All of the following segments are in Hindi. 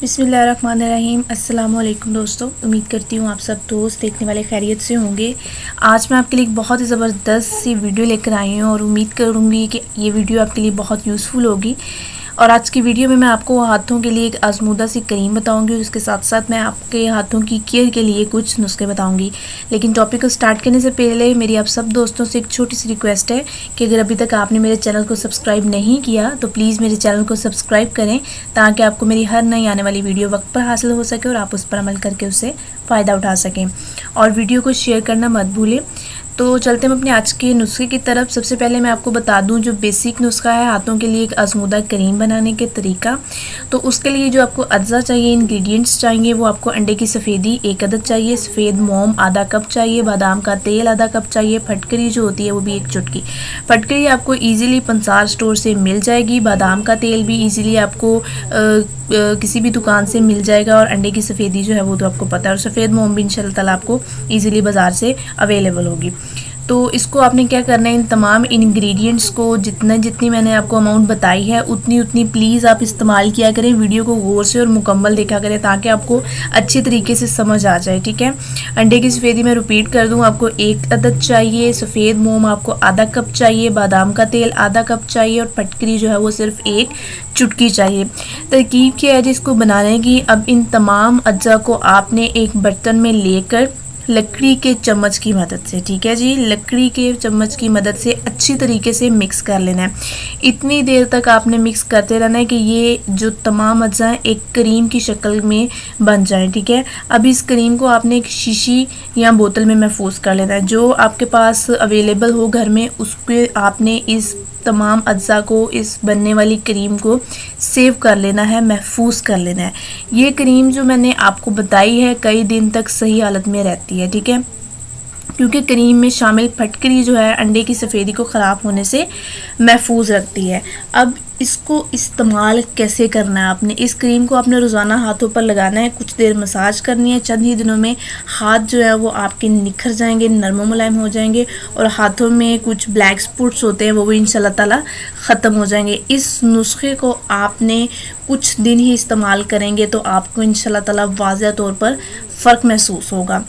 बिस्मिल्लाहिर्रहमानिर्रहीम। अस्सलाम वालेकुम दोस्तों, उम्मीद करती हूँ आप सब दोस्त देखने वाले खैरियत से होंगे। आज मैं आपके लिए एक बहुत ही ज़बरदस्त सी वीडियो लेकर आई हूँ और उम्मीद करूँगी कि ये वीडियो आपके लिए बहुत यूज़फुल होगी। और आज की वीडियो में मैं आपको हाथों के लिए एक आजमूदा सी क्रीम बताऊंगी और उसके साथ साथ मैं आपके हाथों की केयर के लिए कुछ नुस्खे बताऊंगी। लेकिन टॉपिक को स्टार्ट करने से पहले मेरी आप सब दोस्तों से एक छोटी सी रिक्वेस्ट है कि अगर अभी तक आपने मेरे चैनल को सब्सक्राइब नहीं किया तो प्लीज़ मेरे चैनल को सब्सक्राइब करें, ताकि आपको मेरी हर नई आने वाली वीडियो वक्त पर हासिल हो सके और आप उस पर अमल करके उससे फ़ायदा उठा सकें। और वीडियो को शेयर करना मत भूलें। तो चलते हैं अपने आज के नुस्खे की तरफ। सबसे पहले मैं आपको बता दूं जो बेसिक नुस्खा है हाथों के लिए एक आजमूदा क्रीम बनाने के तरीका। तो उसके लिए जो आपको अज्जा चाहिए, इंग्रेडिएंट्स चाहिए, वो आपको अंडे की सफ़ेदी 1 अदद चाहिए, सफ़ेद मोम आधा कप चाहिए, बादाम का तेल आधा कप चाहिए, फटकरी जो होती है वो भी 1 चुटकी। फटकरी आपको ईज़िली पंसार स्टोर से मिल जाएगी। बादाम का तेल भी ईज़िली आपको किसी भी दुकान से मिल जाएगा। और अंडे की सफ़ेदी जो है वो तो आपको पता है। और सफ़ेद मोम भी इंशाल्लाह ताला आपको ईज़िली बाज़ार से अवेलेबल होगी। तो इसको आपने क्या करना है, इन तमाम इंग्रेडिएंट्स को जितनी मैंने आपको अमाउंट बताई है उतनी प्लीज़ आप इस्तेमाल किया करें। वीडियो को गौर से और मुकम्मल देखा करें ताकि आपको अच्छे तरीके से समझ आ जाए, ठीक है। अंडे की सफ़ेदी मैं रिपीट कर दूं, आपको 1 अदद चाहिए, सफ़ेद मोम आपको आधा कप चाहिए, बादाम का तेल आधा कप चाहिए और फटकरी जो है वो सिर्फ 1 चुटकी चाहिए। तरकीब क्या है जिसको बनाने की, अब इन तमाम अज्जा को आपने एक बर्तन में लेकर लकड़ी के चम्मच की मदद से, ठीक है जी, लकड़ी के चम्मच की मदद से अच्छी तरीके से मिक्स कर लेना है। इतनी देर तक आपने मिक्स करते रहना है कि ये जो तमाम अज्जा हैं एक क्रीम की शक्ल में बन जाए, ठीक है। अब इस क्रीम को आपने एक शीशी या बोतल में महफूज कर लेना है। जो आपके पास अवेलेबल हो घर में उसके आपने इस तमाम अज्जा को, इस बनने वाली क्रीम को सेव कर लेना है, महफूज कर लेना है। ये क्रीम जो मैंने आपको बताई है कई दिन तक सही हालत में रहती है, ठीक है, क्योंकि क्रीम में शामिल फटकरी जो है अंडे की सफ़ेदी को ख़राब होने से महफूज रखती है। अब इसको इस्तेमाल कैसे करना है, आपने इस क्रीम को आपने रोज़ाना हाथों पर लगाना है, कुछ देर मसाज करनी है। चंद ही दिनों में हाथ जो है वो आपके निखर जाएंगे, नरम मुलायम हो जाएंगे और हाथों में कुछ ब्लैक स्पॉट्स होते हैं वो भी इंशाल्लाह ताला ख़त्म हो जाएंगे। इस नुस्खे को आपने कुछ दिन ही इस्तेमाल करेंगे तो आपको इंशाल्लाह ताला वाज़ेह तौर पर फ़र्क महसूस होगा।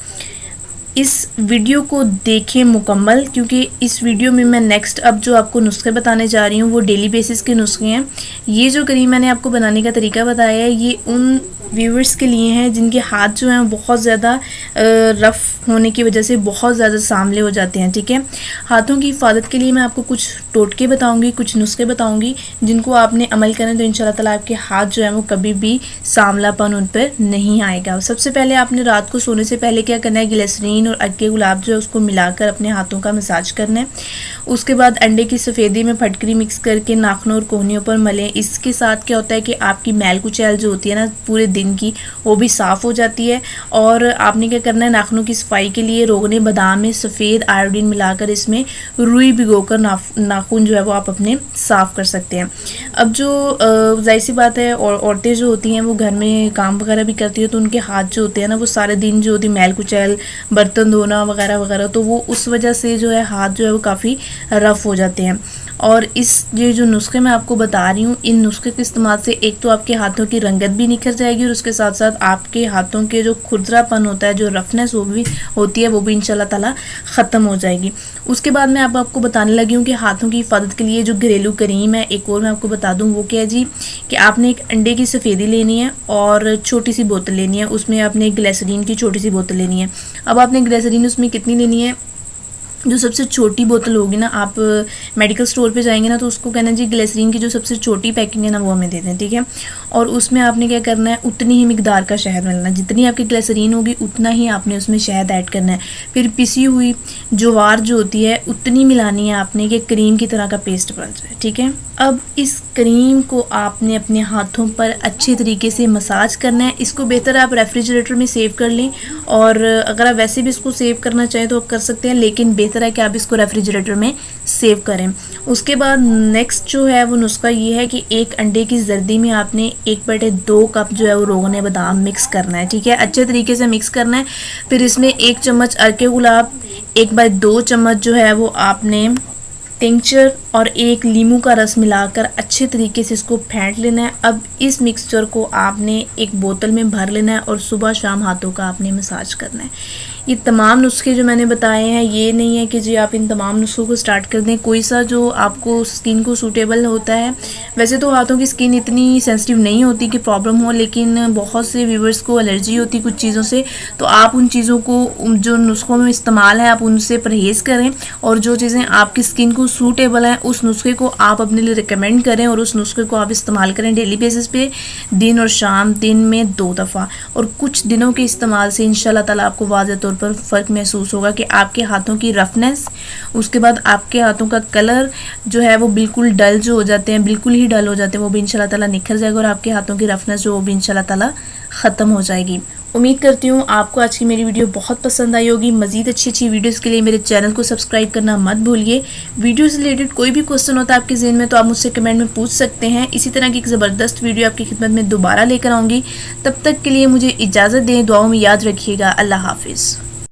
इस वीडियो को देखें मुकम्मल, क्योंकि इस वीडियो में मैं नेक्स्ट अब जो आपको नुस्खे बताने जा रही हूँ वो डेली बेसिस के नुस्खे हैं। ये जो क्रीम मैंने आपको बनाने का तरीका बताया है ये उन व्यूवर्स के लिए हैं जिनके हाथ जो हैं बहुत ज़्यादा रफ़ होने की वजह से बहुत ज़्यादा सांवले हो जाते हैं, ठीक है। हाथों की हिफाजत के लिए मैं आपको कुछ टोटके बताऊंगी, कुछ नुस्खे बताऊंगी जिनको आपने अमल करें तो इंशाल्लाह ताला आपके हाथ जो है वो कभी भी सांवलापन उन पर नहीं आएगा। सबसे पहले आपने रात को सोने से पहले क्या करना है, ग्लिसरीन और अक्के गुलाब जो है उसको मिलाकर अपने हाथों का मसाज करना है। उसके बाद अंडे की सफ़ेदी में फटकरी मिक्स करके नाखनों और कोहनियों पर मलें। इसके साथ क्या होता है कि आपकी मैल कुचैल जो होती है ना पूरे दिन की, वो भी साफ़ हो जाती है। और आपने क्या करना है, नाखनों की सफाई के लिए रोगने बादाम में सफ़ेद आयोडीन मिलाकर इसमें रुई भिगोकर नाखून जो है वो आप अपने साफ़ कर सकते हैं। अब जो जाहिर सी बात है और औरतें जो होती हैं वो घर में काम वगैरह भी करती है तो उनके हाथ जो होते हैं ना वो सारे दिन जो होती मैल कुचैल, बर्तन धोना वगैरह वगैरह, तो वो उस वजह से जो है हाथ जो है वो काफ़ी रफ़ हो जाते हैं। और ये जो नुस्खे मैं आपको बता रही हूँ, इन नुस्खे के इस्तेमाल से एक तो आपके हाथों की रंगत भी निखर जाएगी और उसके साथ साथ आपके हाथों के जो खुरदरापन होता है, जो रफनेस वो भी होती है, वो भी इंशाल्लाह ताला ख़त्म हो जाएगी। उसके बाद मैं अब आपको बताने लगी हूँ कि हाथों की हिफाजत के लिए जो घरेलू क्रीम है एक और मैं आपको बता दूँ वो क्या है जी, कि आपने एक अंडे की सफ़ेदी लेनी है और छोटी सी बोतल लेनी है, उसमें आपने एक ग्लिसरीन की छोटी सी बोतल लेनी है। अब आपने ग्लिसरीन उसमें कितनी लेनी है, जो सबसे छोटी बोतल होगी ना, आप मेडिकल स्टोर पे जाएंगे ना तो उसको कहना जी ग्लिसरीन की जो सबसे छोटी पैकिंग है ना वो हमें दे दें, ठीक है। और उसमें आपने क्या करना है, उतनी ही मिकदार का शहद मिलाना है, जितनी आपकी ग्लिसरीन होगी उतना ही आपने उसमें शहद ऐड करना है। फिर पिसी हुई ज्वार जो होती है उतनी मिलानी है आपने कि क्रीम की तरह का पेस्ट बन जाए, ठीक है। अब इस क्रीम को आपने अपने हाथों पर अच्छे तरीके से मसाज करना है। इसको बेहतर आप रेफ्रिजरेटर में सेव कर लें और अगर आप वैसे भी इसको सेव करना चाहें तो आप कर सकते हैं, लेकिन बेहतर है कि आप इसको रेफ्रिजरेटर में सेव करें। उसके बाद नेक्स्ट जो है वो नुस्खा ये है कि एक अंडे की जर्दी में आपने 1/2 कप जो है वो रोगने बादाम मिक्स करना है, ठीक है, अच्छे तरीके से मिक्स करना है। फिर इसमें 1 चम्मच अरके गुलाब, 1/2 चम्मच जो है वो आपने टिंचर और एक लीमू का रस मिलाकर अच्छे तरीके से इसको फेंट लेना है। अब इस मिक्सचर को आपने एक बोतल में भर लेना है और सुबह शाम हाथों का आपने मसाज करना है। ये तमाम नुस्खे जो मैंने बताए हैं, ये नहीं है कि जी आप इन तमाम नुस्खों को स्टार्ट कर दें, कोई सा जो आपको स्किन को सूटेबल होता है। वैसे तो हाथों की स्किन इतनी सेंसिटिव नहीं होती कि प्रॉब्लम हो, लेकिन बहुत से व्यूवर्स को एलर्जी होती है कुछ चीज़ों से, तो आप उन चीज़ों को जो नुस्खों में इस्तेमाल है आप उनसे परहेज़ करें और जो चीज़ें आपकी स्किन को सूटेबल हैं उस नुस्खे को आप अपने लिए रिकमेंड करें और उस नुस्खे को आप इस्तेमाल करें डेली बेसिस पे, दिन और शाम, दिन में 2 दफ़ा। और कुछ दिनों के इस्तेमाल से इंशाल्लाह ताला आपको वाज़ेह तौर पर फ़र्क महसूस होगा कि आपके हाथों की रफनेस, उसके बाद आपके हाथों का कलर जो है वो बिल्कुल डल जो हो जाते हैं, बिल्कुल ही डल हो जाते हैं, वो भी इंशाल्लाह ताला निखर जाएगा और आपके हाथों की रफनेस जो वो भी इंशाल्लाह ताला ख़त्म हो जाएगी। उम्मीद करती हूँ आपको आज की मेरी वीडियो बहुत पसंद आई होगी। मज़ीद अच्छी वीडियोस के लिए मेरे चैनल को सब्सक्राइब करना मत भूलिए। वीडियो से रिलेटेड कोई भी क्वेश्चन होता है आपके ज़हन में तो आप मुझसे कमेंट में पूछ सकते हैं। इसी तरह की एक ज़बरदस्त वीडियो आपकी खिदमत में दोबारा लेकर आऊँगी। तब तक के लिए मुझे इजाज़त दें। दुआओं में याद रखिएगा। अल्लाह हाफिज़।